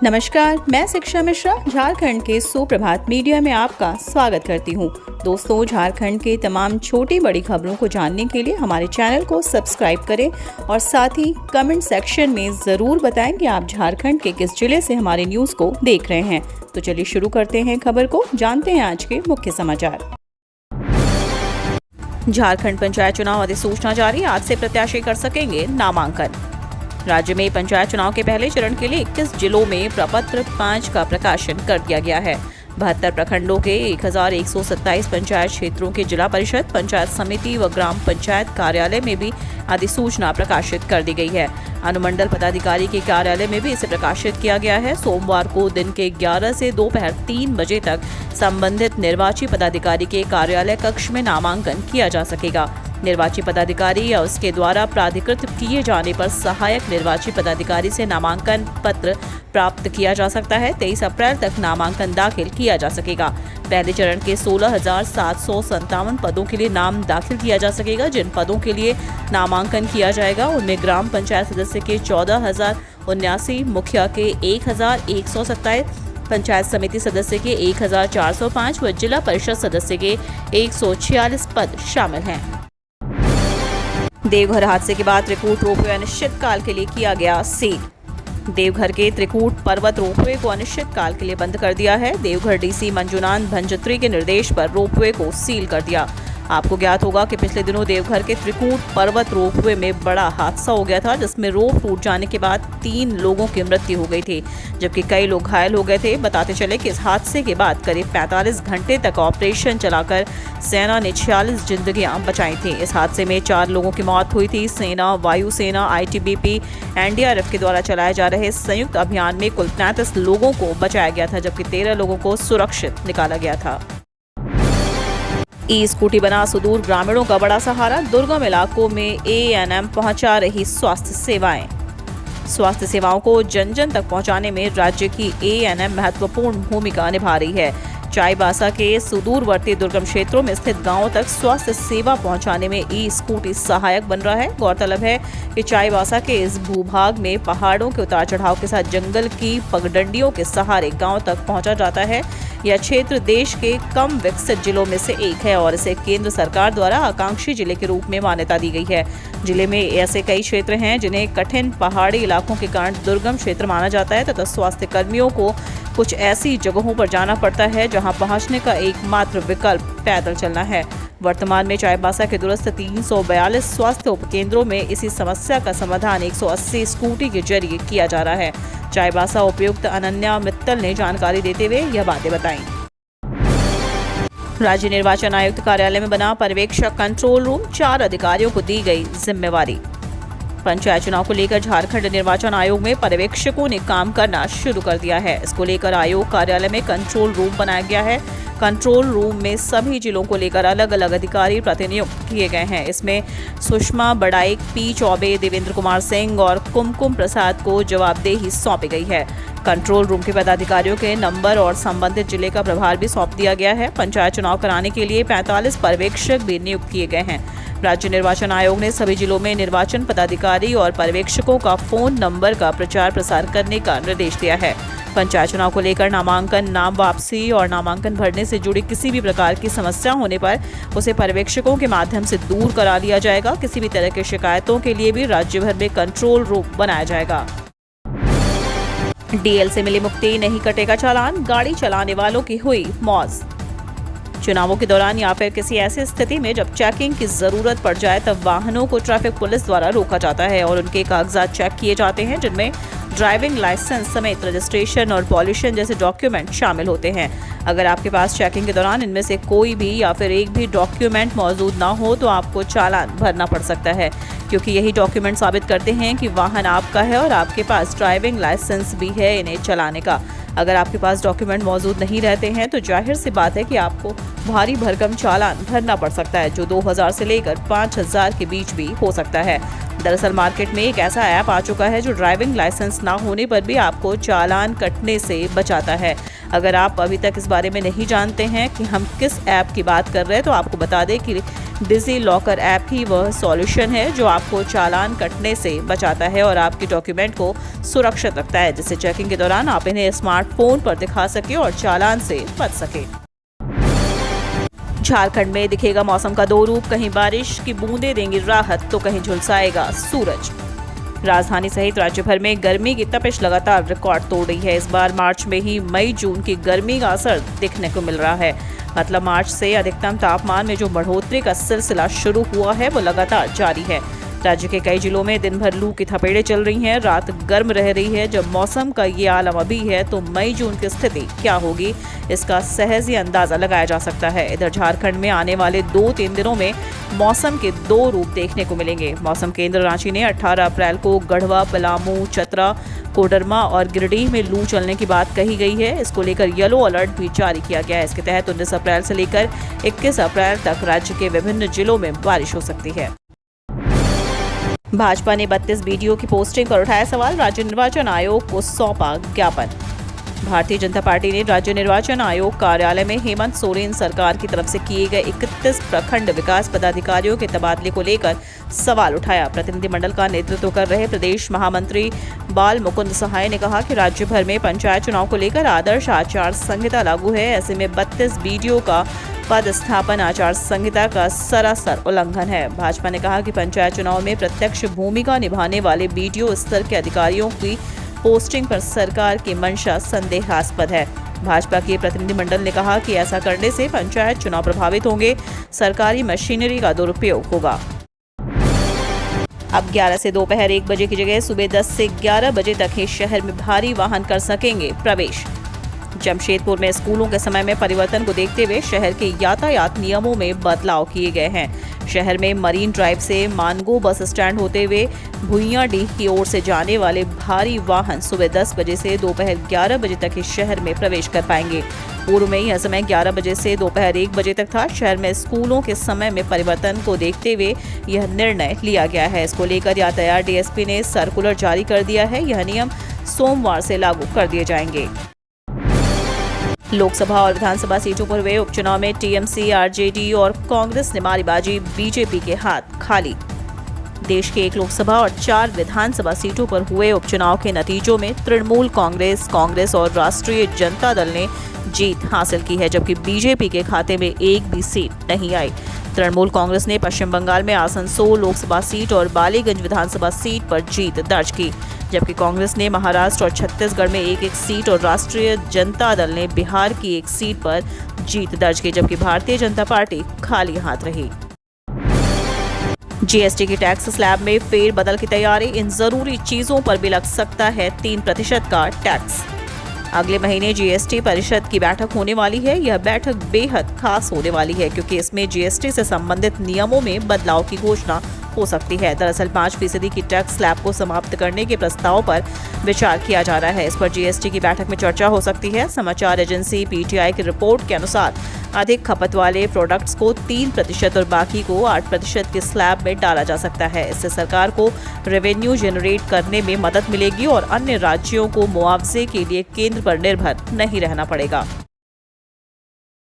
नमस्कार, मैं शिक्षा मिश्रा झारखंड के सुप्रभात मीडिया में आपका स्वागत करती हूं। दोस्तों, झारखंड के तमाम छोटी बड़ी खबरों को जानने के लिए हमारे चैनल को सब्सक्राइब करें और साथ ही कमेंट सेक्शन में ज़रूर बताएं कि आप झारखंड के किस जिले से हमारे न्यूज़ को देख रहे हैं। तो चलिए शुरू करते हैं खबर को, जानते हैं आज के मुख्य समाचार। झारखंड पंचायत चुनाव अधिसूचना जारी, आज से प्रत्याशी कर सकेंगे नामांकन। राज्य में पंचायत चुनाव के पहले चरण के लिए 21 जिलों में प्रपत्र 5 का प्रकाशन कर दिया गया है। 72 प्रखंडों के 1127 पंचायत क्षेत्रों के जिला परिषद, पंचायत समिति व ग्राम पंचायत कार्यालय में भी अधिसूचना प्रकाशित कर दी गई है। अनुमंडल पदाधिकारी के कार्यालय में भी इसे प्रकाशित किया गया है। सोमवार को दिन के 11 से दोपहर 3 बजे तक संबंधित निर्वाची पदाधिकारी के कार्यालय कक्ष में नामांकन किया जा सकेगा। निर्वाची पदाधिकारी या उसके द्वारा प्राधिकृत किए जाने पर सहायक निर्वाची पदाधिकारी से नामांकन पत्र प्राप्त किया जा सकता है। 23 अप्रैल तक नामांकन दाखिल किया जा सकेगा। पहले चरण के 16,757 पदों के लिए नाम दाखिल किया जा सकेगा। जिन पदों के लिए नामांकन किया जाएगा उनमें ग्राम पंचायत सदस्य के 14,079, मुखिया के 1,127, पंचायत समिति सदस्य के 1,405 व जिला परिषद सदस्य के 146 पद शामिल हैं। देवघर हादसे के बाद त्रिकूट रोपवे अनिश्चितकाल के लिए किया गया सील। देवघर के त्रिकूट पर्वत रोपवे को अनिश्चितकाल के लिए बंद कर दिया है। देवघर डीसी मंजुनाथ भंजत्री के निर्देश पर रोपवे को सील कर दिया। आपको ज्ञात होगा कि पिछले दिनों देवघर के त्रिकूट पर्वत रोपवे में बड़ा हादसा हो गया था, जिसमें रोप टूट जाने के बाद 3 लोगों की मृत्यु हो गई थी, जबकि कई लोग घायल हो गए थे। बताते चले कि इस हादसे के बाद करीब 45 घंटे तक ऑपरेशन चलाकर सेना ने 46 जिंदगियां बचाई थी। इस हादसे में 4 लोगों की मौत हुई थी। सेना, वायुसेना, ITBP, NDRF के द्वारा चलाए जा रहे संयुक्त अभियान में कुल 35 लोगों को बचाया गया था, जबकि 13 लोगों को सुरक्षित निकाला गया था। स्कूटी बना सुदूर ग्रामीणों का बड़ा सहारा, दुर्गम इलाकों में ANM पहुंचा रही स्वास्थ्य सेवाएं। स्वास्थ्य सेवाओं को जन जन तक पहुंचाने में राज्य की ANM महत्वपूर्ण भूमिका निभा रही है। चाईबासा के सुदूरवर्ती दुर्गम क्षेत्रों में स्थित गांवों तक स्वास्थ्य सेवा पहुंचाने में स्कूटी सहायक बन रहा है। गौरतलब है कि चाईबासा के इस भूभाग में पहाड़ों के उतार चढ़ाव के साथ जंगल की पगडंडियों के सहारे गांव तक पहुंचा जाता है। यह क्षेत्र देश के कम विकसित जिलों में से एक है और इसे केंद्र सरकार द्वारा आकांक्षी जिले के रूप में मान्यता दी गई है। जिले में ऐसे कई क्षेत्र हैं जिन्हें कठिन पहाड़ी इलाकों के कारण दुर्गम क्षेत्र माना जाता है तथा स्वास्थ्य कर्मियों को कुछ ऐसी जगहों पर जाना पड़ता है जहां पहुंचने का एकमात्र विकल्प पैदल चलना है। वर्तमान में चाईबासा के दूरस्थ 342 स्वास्थ्य उपकेंद्रों में इसी समस्या का समाधान 180 स्कूटी के जरिए किया जा रहा है। चाईबासा उपायुक्त अनन्या मित्तल ने जानकारी देते हुए यह बातें बताई। राज्य निर्वाचन आयुक्त कार्यालय में बना पर्यवेक्षक कंट्रोल रूम, 4 अधिकारियों को दी गई जिम्मेवारी। पंचायत चुनाव को लेकर झारखंड निर्वाचन आयोग में पर्यवेक्षकों ने काम करना शुरू कर दिया है। इसको लेकर आयोग कार्यालय में कंट्रोल रूम बनाया गया है। कंट्रोल रूम में सभी जिलों को लेकर अलग अलग अधिकारी प्रतिनियुक्त किए गए हैं। इसमें सुषमा बड़ाइक, P चौबे, देवेंद्र कुमार सिंह और कुमकुम प्रसाद को जवाबदेही सौंपी गई है। कंट्रोल रूम के पदाधिकारियों के नंबर और संबंधित जिले का प्रभार भी सौंप दिया गया है। पंचायत चुनाव कराने के लिए 45 पर्यवेक्षक भी नियुक्त किए गए हैं। राज्य निर्वाचन आयोग ने सभी जिलों में निर्वाचन पदाधिकारी और पर्यवेक्षकों का फोन नंबर का प्रचार प्रसार करने का निर्देश दिया है। पंचायत चुनाव को लेकर नामांकन, नाम वापसी और नामांकन भरने से जुड़ी किसी भी प्रकार की समस्या होने पर उसे पर्यवेक्षकों के माध्यम से दूर करा लिया जाएगा। किसी भी तरह की शिकायतों के लिए भी राज्य भर में कंट्रोल रूम बनाया जाएगा। DL से मिली मुक्ति, नहीं कटेगा चालान, गाड़ी चलाने वालों की हुई मौज। चुनावों के दौरान या फिर किसी ऐसी स्थिति में जब चेकिंग की जरूरत पड़ जाए तब वाहनों को ट्रैफिक पुलिस द्वारा रोका जाता है और उनके कागजात चेक किए जाते हैं, जिनमें ड्राइविंग लाइसेंस समेत रजिस्ट्रेशन और पॉल्यूशन जैसे डॉक्यूमेंट शामिल होते हैं। अगर आपके पास चेकिंग के दौरान इनमें से कोई भी या फिर एक भी डॉक्यूमेंट मौजूद ना हो तो आपको चालान भरना पड़ सकता है, क्योंकि यही डॉक्यूमेंट साबित करते हैं कि वाहन आपका है और आपके पास ड्राइविंग लाइसेंस भी है इन्हें चलाने का। अगर आपके पास डॉक्यूमेंट मौजूद नहीं रहते हैं तो जाहिर सी बात है कि आपको भारी भरकम चालान भरना पड़ सकता है, जो 2000 से लेकर 5000 के बीच भी हो सकता है। दरअसल मार्केट में एक ऐसा ऐप आ चुका है जो ड्राइविंग लाइसेंस ना होने पर भी आपको चालान कटने से बचाता है। अगर आप अभी तक इस बारे में नहीं जानते हैं कि हम किस ऐप की बात कर रहे हैं, तो आपको बता दें कि डिजी लॉकर ऐप ही वह सॉल्यूशन है जो आपको चालान कटने से बचाता है और आपके डॉक्यूमेंट को सुरक्षित रखता है, जिससे चेकिंग के दौरान आप इन्हें स्मार्टफोन पर दिखा सके और चालान से बच सके। झारखंड में दिखेगा मौसम का दो रूप, कहीं बारिश की बूंदें देंगी राहत तो कहीं झुलसाएगा सूरज। राजधानी सहित राज्य भर में गर्मी की तपिश लगातार रिकॉर्ड तोड़ रही है। इस बार मार्च में ही मई जून की गर्मी का असर दिखने को मिल रहा है। मतलब मार्च से अधिकतम तापमान में जो बढ़ोतरी का सिलसिला शुरू हुआ है वो लगातार जारी है। राज्य के कई जिलों में दिन भर लू की थपेड़े चल रही हैं, रात गर्म रह रही है। जब मौसम का ये आलम अभी है तो मई जून की स्थिति क्या होगी, इसका सहज ही अंदाजा लगाया जा सकता है। इधर झारखंड में आने वाले 2-3 दिनों में मौसम के दो रूप देखने को मिलेंगे। मौसम केंद्र रांची ने 18 अप्रैल को गढ़वा, पलामू, चतरा, कोडरमा और गिरिडीह में लू चलने की बात कही गई है। इसको लेकर येलो अलर्ट भी जारी किया गया है। इसके तहत 19 अप्रैल से लेकर 21 अप्रैल तक राज्य के विभिन्न जिलों में बारिश हो सकती है। भाजपा ने 32 वीडियो की पोस्टिंग पर उठाया सवाल, राज्य निर्वाचन आयोग को सौंपा ज्ञापन। भारतीय जनता पार्टी ने राज्य निर्वाचन आयोग कार्यालय में हेमंत सोरेन सरकार की तरफ से किए गए 31 प्रखंड विकास पदाधिकारियों के तबादले को लेकर सवाल उठाया। प्रतिनिधिमंडल का नेतृत्व कर रहे प्रदेश महामंत्री बाल मुकुंद सहाय ने कहा कि राज्य भर में पंचायत चुनाव को लेकर आदर्श आचार संहिता लागू है। ऐसे में 32 वीडियो का पद स्थापन आचार संहिता का सरासर उल्लंघन है। भाजपा ने कहा कि पंचायत चुनाव में प्रत्यक्ष भूमिका निभाने वाले बीडीओ स्तर के अधिकारियों की पोस्टिंग पर सरकार की मंशा संदेहास्पद है। भाजपा के प्रतिनिधिमंडल ने कहा कि ऐसा करने से पंचायत चुनाव प्रभावित होंगे, सरकारी मशीनरी का दुरुपयोग होगा। अब 11 से दोपहर 1 बजे की जगह सुबह 10 से 11 बजे तक ही शहर में भारी वाहन कर सकेंगे प्रवेश। जमशेदपुर में स्कूलों के समय में परिवर्तन को देखते हुए शहर के यातायात नियमों में बदलाव किए गए हैं। शहर में मरीन ड्राइव से मानगो बस स्टैंड होते हुए भुइयाडीह की ओर से जाने वाले भारी वाहन सुबह 10 बजे से दोपहर 11 बजे तक ही शहर में प्रवेश कर पाएंगे। पूर्व में यह समय 11 बजे से दोपहर 1 बजे तक था। शहर में स्कूलों के समय में परिवर्तन को देखते हुए यह निर्णय लिया गया है। इसको लेकर यातायात डीएसपी ने सर्कुलर जारी कर दिया है। यह नियम सोमवार से लागू कर दिए जाएंगे। लोकसभा और विधानसभा सीटों पर हुए उपचुनाव में टीएमसी, आरजेडी और कांग्रेस ने मारी बाजी, बीजेपी के हाथ खाली। देश के 1 लोकसभा और 4 विधानसभा सीटों पर हुए उपचुनाव के नतीजों में तृणमूल कांग्रेस और राष्ट्रीय जनता दल ने जीत हासिल की है, जबकि बीजेपी के खाते में एक भी सीट नहीं आई। तृणमूल कांग्रेस ने पश्चिम बंगाल में आसनसोल लोकसभा सीट और बालीगंज विधानसभा सीट पर जीत दर्ज की, जबकि कांग्रेस ने महाराष्ट्र और छत्तीसगढ़ में एक सीट और राष्ट्रीय जनता दल ने बिहार की एक सीट पर जीत दर्ज की, जबकि भारतीय जनता पार्टी खाली हाथ रही। जीएसटी की टैक्स स्लैब में फेरबदल की तैयारी, इन जरूरी चीजों पर भी लग सकता है 3% का टैक्स। अगले महीने जीएसटी परिषद की बैठक होने वाली है। यह बैठक बेहद खास होने वाली है क्योंकि इसमें जीएसटी से संबंधित नियमों में बदलाव की घोषणा हो सकती है। दरअसल 5% की टैक्स स्लैब को समाप्त करने के प्रस्ताव पर विचार किया जा रहा है। इस पर जीएसटी की बैठक में चर्चा हो सकती है। समाचार एजेंसी पीटीआई की रिपोर्ट के अनुसार अधिक खपत वाले प्रोडक्ट्स को 3% और बाकी को 8% के स्लैब में डाला जा सकता है। इससे सरकार को रेवेन्यू जनरेट करने में मदद मिलेगी और अन्य राज्यों को मुआवजे के लिए केंद्र पर निर्भर नहीं रहना पड़ेगा।